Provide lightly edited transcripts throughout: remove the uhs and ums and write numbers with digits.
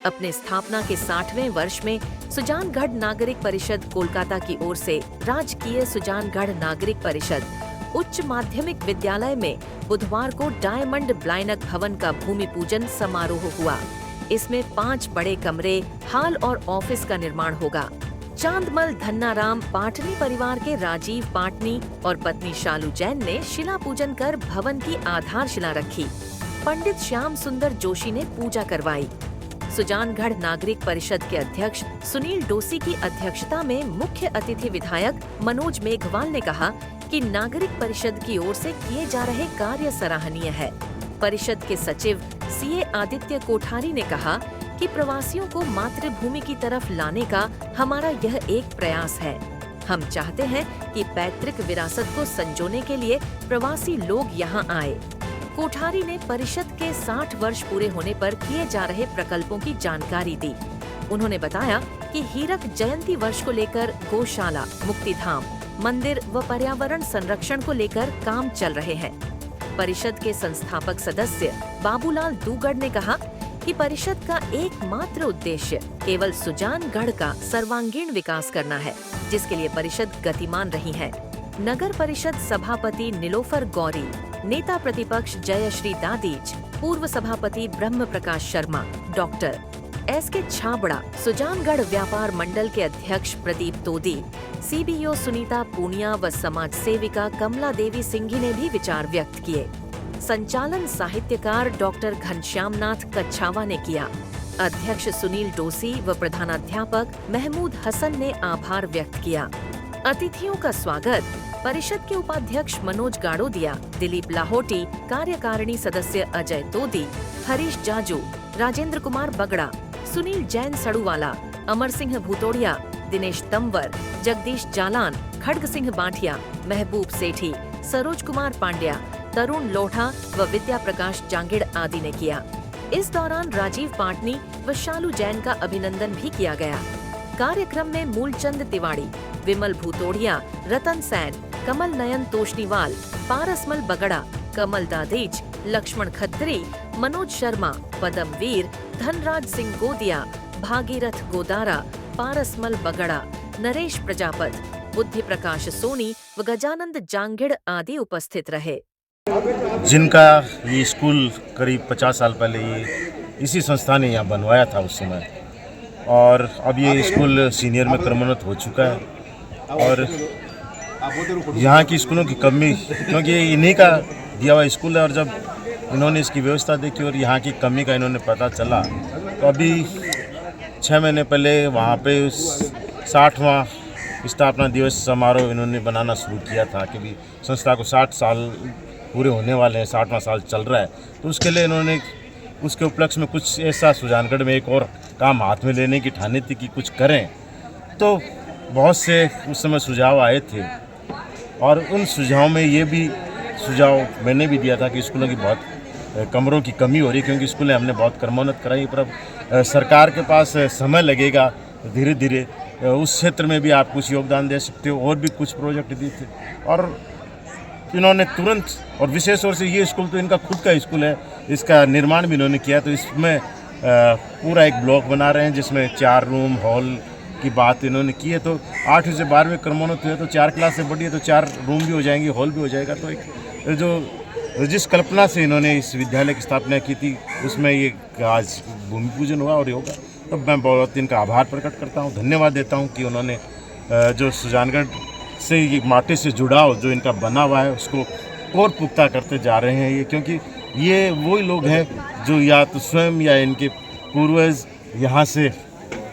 अपने स्थापना के 60वें वर्ष में सुजानगढ़ नागरिक परिषद कोलकाता की ओर से राजकीय सुजानगढ़ नागरिक परिषद उच्च माध्यमिक विद्यालय में बुधवार को डायमंड ब्लाइनक भवन का भूमि पूजन समारोह हुआ। इसमें 5 बड़े कमरे, हॉल और ऑफिस का निर्माण होगा। चांदमल धन्नाराम पाटनी परिवार के राजीव पाटनी और पत्नी शालू जैन ने शिला पूजन कर भवन की आधारशिला रखी। पंडित श्याम सुंदर जोशी ने पूजा करवाई। सुजानगढ़ नागरिक परिषद के अध्यक्ष सुनील डोसी की अध्यक्षता में मुख्य अतिथि विधायक मनोज मेघवाल ने कहा कि नागरिक परिषद की ओर से किए जा रहे कार्य सराहनीय है। परिषद के सचिव सीए आदित्य कोठारी ने कहा कि प्रवासियों को मातृभूमि की तरफ लाने का हमारा यह एक प्रयास है। हम चाहते हैं कि पैतृक विरासत को संजोने के लिए प्रवासी लोग यहाँ आए। कोठारी ने परिषद के 60 वर्ष पूरे होने पर किए जा रहे प्रकल्पों की जानकारी दी। उन्होंने बताया कि हीरक जयंती वर्ष को लेकर गौशाला, मुक्तिधाम, मंदिर व पर्यावरण संरक्षण को लेकर काम चल रहे हैं। परिषद के संस्थापक सदस्य बाबूलाल दूगढ़ ने कहा कि परिषद का एकमात्र उद्देश्य केवल सुजानगढ़ का सर्वांगीण विकास करना है, जिसके लिए परिषद गतिमान रही है। नगर परिषद सभापति नीलोफर गौरी, नेता प्रतिपक्ष जयश्री दादीज, पूर्व सभापति ब्रह्म प्रकाश शर्मा, डॉक्टर एसके छाबड़ा, सुजानगढ़ व्यापार मंडल के अध्यक्ष प्रदीप तोदी, सीबीओ सुनीता पूनिया व समाज सेविका कमला देवी सिंघी ने भी विचार व्यक्त किए। संचालन साहित्यकार डॉक्टर घनश्यामनाथ कच्छावा ने किया। अध्यक्ष सुनील डोसी व प्रधानाध्यापक महमूद हसन ने आभार व्यक्त किया। अतिथियों का स्वागत परिषद के उपाध्यक्ष मनोज गाड़ोदिया, दिलीप लाहोटी, कार्यकारिणी सदस्य अजय तोदी, हरीश जाजू, राजेंद्र कुमार बगड़ा, सुनील जैन सड़ुवाला, अमर सिंह भूतोड़िया, दिनेश तंवर, जगदीश जालान, खड़ग सिंह बांठिया, महबूब सेठी, सरोज कुमार पांड्या, तरुण लोढ़ा व विद्या प्रकाश जांगिड़ आदि ने किया। इस दौरान राजीव पाटनी व शालू जैन का अभिनंदन भी किया गया। कार्यक्रम में मूलचंद तिवाड़ी, विमल भूतोड़िया, रतन सैन, कमल नयन तोषनीवाल, पारसमल बगड़ा, कमल दादेज, लक्ष्मण खत्री, मनोज शर्मा, पदम वीर, धनराज सिंह गोदिया, भागीरथ गोदारा, पारसमल बगड़ा, नरेश प्रजापत, बुद्धि प्रकाश सोनी व गजानंद जांगिड़ आदि उपस्थित रहे। जिनका ये स्कूल करीब 50 साल पहले ये इसी संस्था ने यहाँ बनवाया था उस समय, और अब ये स्कूल सीनियर में क्रमोन्नत हो चुका है। और यहाँ की स्कूलों की कमी, क्योंकि ये इन्हीं का दिया हुआ स्कूल है, और जब इन्होंने इसकी व्यवस्था देखी और यहाँ की कमी का इन्होंने पता चला, तो अभी 6 महीने पहले वहाँ पे 60वां स्थापना दिवस समारोह इन्होंने बनाना शुरू किया था कि भी संस्था को 60 साल पूरे होने वाले हैं, 60वां साल चल रहा है, तो उसके लिए इन्होंने उसके उपलक्ष्य में कुछ ऐसा सुजानगढ़ में एक और काम हाथ में लेने की ठानी थी कि कुछ करें। तो बहुत से उस समय सुझाव आए थे, और उन सुझावों में ये भी सुझाव मैंने भी दिया था कि स्कूलों की बहुत कमरों की कमी हो रही है, क्योंकि स्कूलें हमने बहुत क्रमोन्नत कराई, पर अब सरकार के पास समय लगेगा। धीरे धीरे उस क्षेत्र में भी आप कुछ योगदान दे सकते हो। और भी कुछ प्रोजेक्ट दिए थे, और इन्होंने तुरंत, और विशेष तौर से ये स्कूल तो इनका खुद का स्कूल है, इसका निर्माण भी इन्होंने किया। तो इसमें पूरा एक ब्लॉक बना रहे हैं जिसमें 4 रूम, हॉल की बात इन्होंने की है। तो 8वीं से 12वीं क्रमोन्नत हुए तो 4 क्लास से बढ़ी है, तो 4 रूम भी हो जाएंगे, हॉल भी हो जाएगा। तो एक जो जिस कल्पना से इन्होंने इस विद्यालय की स्थापना की थी, उसमें ये आज भूमि पूजन हुआ और ये होगा। तो मैं बहुत इनका आभार प्रकट करता हूँ, धन्यवाद देता हूँ कि उन्होंने जो सुजानगढ़ से ये माटी से जुड़ाव जो इनका बना हुआ है उसको और पुख्ता करते जा रहे हैं। ये क्योंकि ये वही लोग हैं जो या तो स्वयं या इनके पूर्वज यहाँ से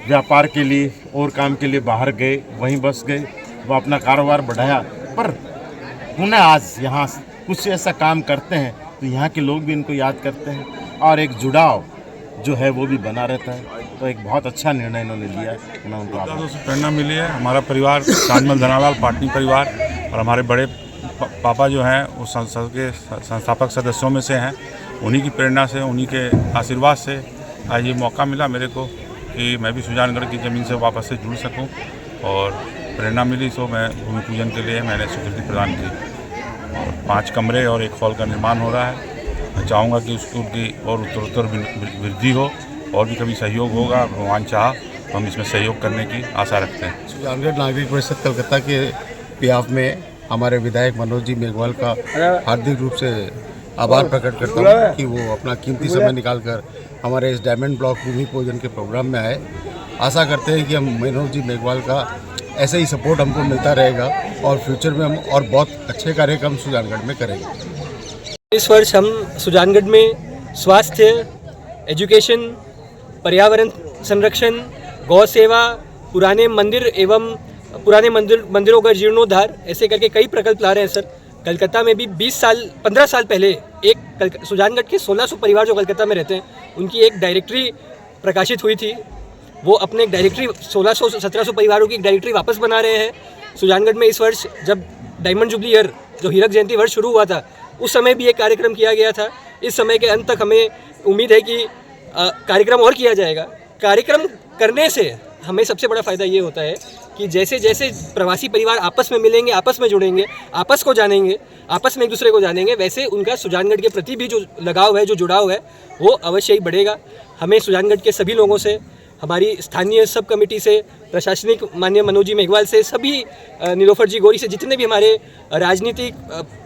व्यापार के लिए और काम के लिए बाहर गए, वहीं बस गए, वो अपना कारोबार बढ़ाया, पर पुनः आज यहाँ कुछ ऐसा काम करते हैं तो यहाँ के लोग भी इनको याद करते हैं, और एक जुड़ाव जो है वो भी बना रहता है। तो एक बहुत अच्छा निर्णय इन्होंने लिया है। मैं उनको प्रेरणा मिली है। हमारा परिवार चांदमल धनालाल पाटनी परिवार, और हमारे बड़े पापा जो हैं वो संस्था के संस्थापक सदस्यों में से हैं। उन्हीं की प्रेरणा से, उन्हीं के आशीर्वाद से आज ये मौका मिला मेरे को कि मैं भी सुजानगढ़ की ज़मीन से वापस से जुड़ सकूं, और प्रेरणा मिली। सो मैं भूमि पूजन के लिए मैंने स्वीकृति प्रदान की, और 5 कमरे और 1 हॉल का निर्माण हो रहा है। मैं चाहूँगा कि स्कूल की और उत्तरोत्तर वृद्धि हो, और भी कभी सहयोग होगा, भगवान चाह तो हम इसमें सहयोग करने की आशा रखते हैं। सुजानगढ़ नागरिक परिषद कलकत्ता के बिहाफ में हमारे विधायक मनोज जी मेघवाल का हार्दिक रूप से आभार प्रकट करता हूँ कि वो अपना कीमती समय निकालकर हमारे इस डायमंड ब्लॉक भूमि पूजन के प्रोग्राम में आए। आशा करते हैं कि हम मनोज जी मेघवाल का ऐसे ही सपोर्ट हमको मिलता रहेगा और फ्यूचर में हम और बहुत अच्छे कार्यक्रम सुजानगढ़ में करेंगे। इस वर्ष हम सुजानगढ़ में स्वास्थ्य, एजुकेशन, पर्यावरण संरक्षण, गौ सेवा, पुराने मंदिरों का जीर्णोद्धार, ऐसे करके कई प्रकल्प ला रहे हैं सर। कलकत्ता में भी 15 साल पहले एक सुजानगढ़ के 1600 परिवार जो कलकत्ता में रहते हैं उनकी एक डायरेक्टरी प्रकाशित हुई थी। वो अपने एक डायरेक्टरी 1700 परिवारों की एक डायरेक्टरी वापस बना रहे हैं। सुजानगढ़ में इस वर्ष जब डायमंड जुबली ईयर जो हीरक जयंती वर्ष शुरू हुआ था उस समय भी एक कार्यक्रम किया गया था। इस समय के अंत तक हमें उम्मीद है कि कार्यक्रम और किया जाएगा। कार्यक्रम करने से हमें सबसे बड़ा फ़ायदा ये होता है कि जैसे जैसे प्रवासी परिवार आपस में मिलेंगे, आपस में जुड़ेंगे, आपस को जानेंगे, आपस में एक दूसरे को जानेंगे, वैसे उनका सुजानगढ़ के प्रति भी जो लगाव है, जो जुड़ाव है, वो अवश्य ही बढ़ेगा। हमें सुजानगढ़ के सभी लोगों से, हमारी स्थानीय सब कमेटी से, प्रशासनिक माननीय मनोज जी मेघवाल से, सभी नीलोफर जी गौरी से, जितने भी हमारे राजनीतिक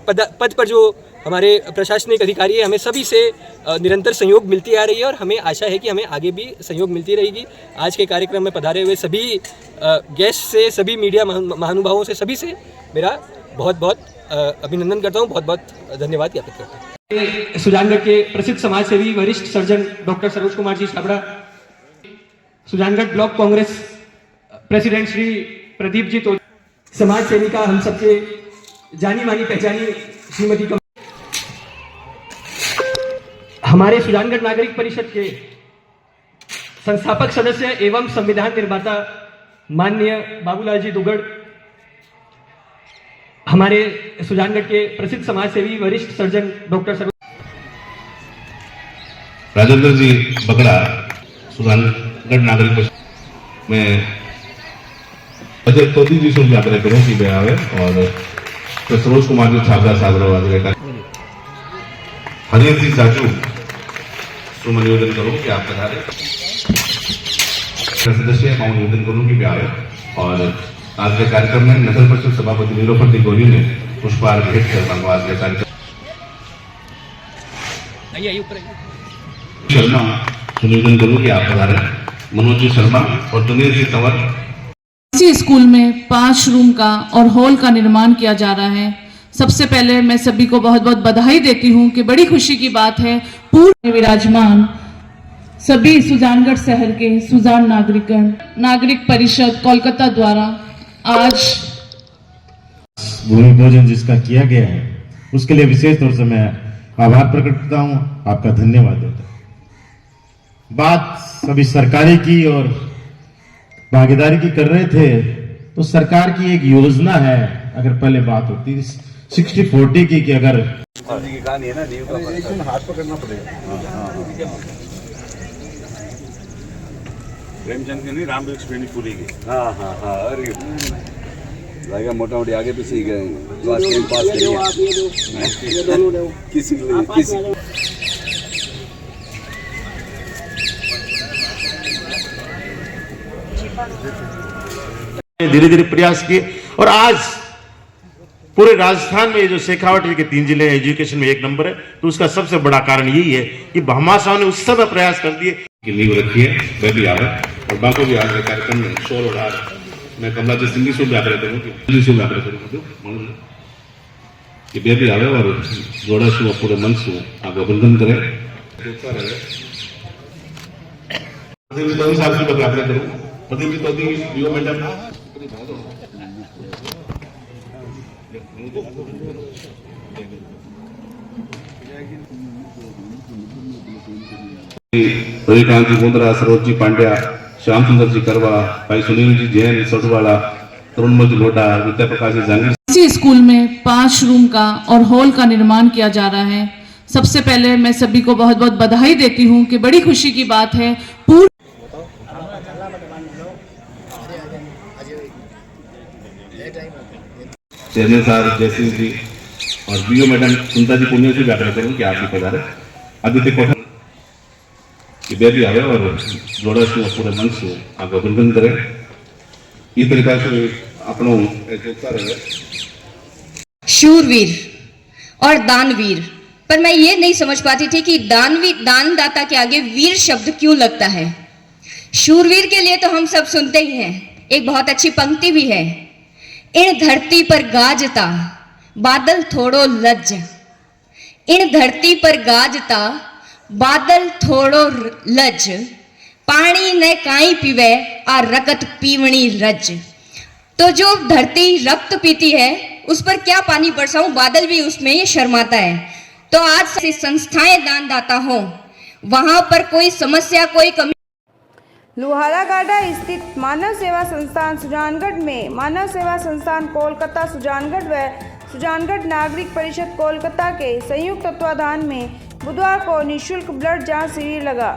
पद पर जो हमारे प्रशासनिक अधिकारी हैं, हमें सभी से निरंतर सहयोग मिलती आ रही है और हमें आशा है कि हमें आगे भी सहयोग मिलती रहेगी। आज के कार्यक्रम में पधारे हुए सभी गेस्ट से, सभी मीडिया महानुभावों से, सभी से मेरा बहुत बहुत अभिनंदन करता हूँ, बहुत बहुत धन्यवाद ज्ञापित करता हूँ। सुजानगढ़ के प्रसिद्ध समाज सेवी वरिष्ठ surgeon doctor Saroj Kumar ji Chhabra, Sujangarh block Congress president Shri Pradeep ji तो, समाज सेविका हम सबके जानी मानी पहचानी श्रीमती हमारे सुजानगढ़ नागरिक परिषद के संस्थापक सदस्य एवं संविधान निर्माता माननीय बाबूलाल जी दुगड़, हमारे सुजानगढ़ के प्रसिद्ध समाज सेवी वरिष्ठ सर्जन डॉक्टर राजेंद्र जी बगड़ा, सुजानगढ़ नागरिक परिषद में अजय तोती जी से आग्रह करूँ कि वे आवे और सरोज कुमार जी छाबड़ा सागर आग्रह हरियर जी चाचू तो मैं निवेदन करूँ कि आप पधारे। सदस्य मैं निवेदन करूँ कि आए और आज के कार्यक्रम में नगर परिषद सभापति नीलोफर जी गौरी ने पुष्पहार भेंट कर आज के कार्यक्रम शर्मा तो निवेदन करूँ कि आप पधारे। मनोज जी शर्मा और दिनेश जी तंवर। इसी स्कूल में 5 रूम का और हॉल का निर्माण किया जा रहा है। सबसे पहले मैं सभी को बहुत बहुत बधाई देती हूँ कि बड़ी खुशी की बात है पूर्ण विराजमान सभी सुजानगढ़ शहर के सुजान नागरिक परिषद कोलकाता द्वारा आज भूमि पूजन जिसका किया गया है उसके लिए विशेष तौर से मैं आभार प्रकट करता हूँ, आपका धन्यवाद देता हूँ। बात सभी सरकारी की और भागीदारी की कर रहे थे तो सरकार की एक योजना है, अगर पहले बात होती 60-40 की अगर कहानी है ना, हाथ पकड़ना पड़ेगा। प्रेमचंद की नहीं, रामदेव श्रेणी पूरी की। हाँ हाँ हाँ, अरे लगेगा मोटा मोटी आगे पीछे ही गए, पास किसी धीरे धीरे प्रयास किए और आज पूरे राजस्थान में जो शेखावट के 3 जिले एजुकेशन में 1 नंबर है, तो उसका सबसे बड़ा कारण यही है कि भामाशाह ने उस समय प्रयास कर दिए की नींव रखी है, वह भी आवे और बाकी भी आज के कार्यक्रम में शोर और आज मैं कमला जी सिंह से भी आग्रह करूँ कि वे भी आवे और जोड़ा शू और पूरे मन से आप अभिनंदन करें। साहब से मैं आग्रह करूँ, प्रदीप जी तो मैडम रविकांत जी गुंद्रा, सरोज जी पांड्या, श्याम सुंदर जी करवा, भाई सुनील जी जैन सटवाड़ा, तरुणमल जी लोटा, विद्या प्रकाश जी जांगीर। इसी स्कूल में 5 रूम का और हॉल का निर्माण किया जा रहा है। सबसे पहले मैं सभी को बहुत बहुत बधाई देती हूँ कि बड़ी खुशी की बात है पूर्ण चेयरमैन साहब जयसिंह जी और बीओ मैडम सुनता जी पुण्य से भी आग्रह करूँ कि आप भी पधारे। आदित्य कोठा भी आवे और जोड़ा से पूरे मन से आगे अभिनंदन करें। इस तरीका से अपनों एकता रहे। शूरवीर और दानवीर, पर मैं ये नहीं समझ पाती थी कि दानदाता के आगे वीर शब्द क्यों लगता है। शूरवीर के लिए तो हम सब सुनते ही हैं, एक बहुत अच्छी पंक्ति भी है, इन धरती पर गाजता बादल थोड़ो लज, इन धरती पर गाजता बादल थोड़ो लज, पानी न काई पीवे आ रगत पीवनी रज। तो जो धरती रक्त पीती है उस पर क्या पानी बरसाऊं, बादल भी उसमें ये शर्माता है। तो आज से संस्थाएं दानदाता हो, वहां पर कोई समस्या कोई कमी। लोहारागाड़ा स्थित मानव सेवा संस्थान सुजानगढ़ में मानव सेवा संस्थान कोलकाता सुजानगढ़ व सुजानगढ़ नागरिक परिषद कोलकाता के संयुक्त तत्वाधान में बुधवार को निःशुल्क ब्लड जांच शिविर लगा।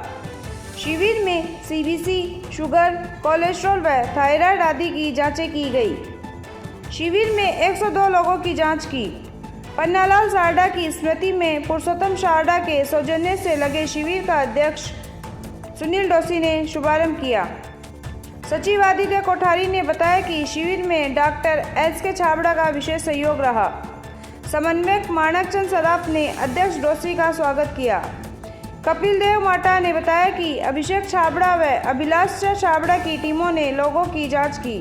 शिविर में सीबीसी, शुगर, कोलेस्ट्रॉल व थायराइड आदि की जांचें की गई। शिविर में 102 लोगों की जांच की। पन्नालाल सारडा की स्मृति में पुरुषोत्तम सारडा के सौजन्य से लगे शिविर का अध्यक्ष सुनील डोसी ने शुभारंभ किया। सचिव आदित्य कोठारी ने बताया कि शिविर में डॉक्टर SK छाबड़ा का विशेष सहयोग रहा। समन्वयक माणकचंद सराफ ने अध्यक्ष डोसी का स्वागत किया। कपिल देव माटा ने बताया कि अभिषेक छाबड़ा व अभिलाष छाबड़ा की टीमों ने लोगों की जांच की।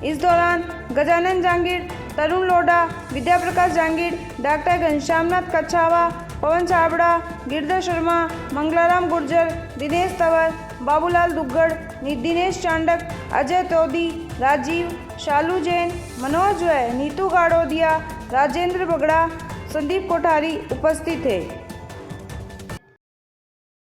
इस दौरान गजानन जांगीर, तरुण लोढ़ा, विद्या प्रकाश जांगीर, डॉक्टर घनश्यामनाथ कच्छावा, पवन छाबड़ा, गिरधर शर्मा, मंगलाराम गुर्जर, दिनेश तंवर, बाबूलाल दुग्गड़, दिनेश चांडक, अजय तोदी, राजीव, शालू जैन, मनोज व नीतू गाड़ोदिया, राजेंद्र बगड़ा, संदीप कोठारी उपस्थित थे।